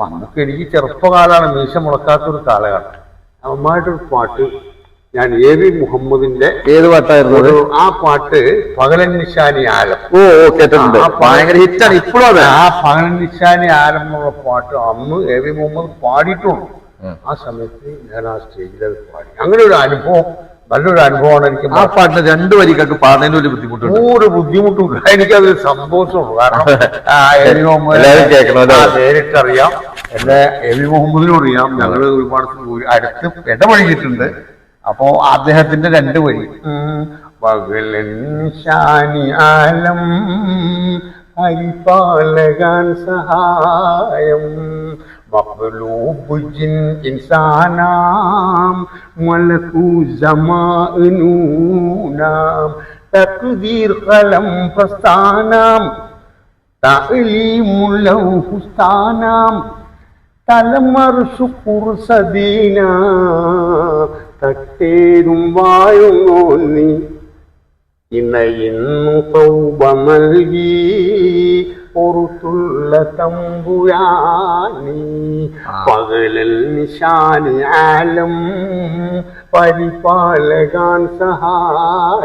അന്നൊക്കെ എനിക്ക് ചെറുപ്പകാലമാണ്, മീശ മുളക്കാത്തൊരു കാലഘട്ടം. നന്നായിട്ടൊരു പാട്ട് ഞാൻ A.V. മുഹമ്മദിന്റെ ഏത് പാട്ടായിരുന്നു ആ പാട്ട് പകലൻ നിശാനി ആലം. കേട്ടിട്ടുണ്ട്, ഭയങ്കര ഹിറ്റാണ് ഇപ്പോഴും. അതെ, ആ പകലൻ നിശാനി ആലം എന്നുള്ള പാട്ട് അന്ന് A.V. മുഹമ്മദ് പാടിയിട്ടുള്ളൂ. ആ സമയത്ത് ഞാൻ ആ സ്റ്റേജിൽ അത് പാടി. അങ്ങനെ ഒരു അനുഭവം, നല്ലൊരു അനുഭവമാണ് എനിക്ക്. ആ പാട്ടിന് 2 വരിക്കൊക്കെ പാടുന്നതിന് ഒരു ബുദ്ധിമുട്ടുണ്ട്. ഒരു ബുദ്ധിമുട്ടില്ല, എനിക്കതൊരു സന്തോഷമുള്ളൂ. കാരണം A.V. മുഹമ്മദ് നേരിട്ടറിയാം, എന്നെ A.V. മുഹമ്മദിനും അറിയാം. ഞങ്ങൾ ഒരുപാട് അടുത്ത് ഇടപഴകിയിട്ടുണ്ട്. അപ്പോ അദ്ദേഹത്തിന്റെ 2 വരി പകലൻ നിശാനി ആലം പരിപാലകാൻ സഹായം മഖ്ലൂബ് ജിൻ ഇൻസാനാം മലകു സമാഅനൂനാം തഖ്ദീർ ഖലം ഫസ്താനാം തഅലീമുൽ ലൗഹുസ്താനാം തലമർശു കുർസദീന തട്ടേരും വാഴുന്നു നീ ഇണയിന്നു തൗബ നൽകി പുറത്തുള്ള തമ്പുരാനി പകലൽ നിശാനി ആലം പരിപാലകാൻ സഹായ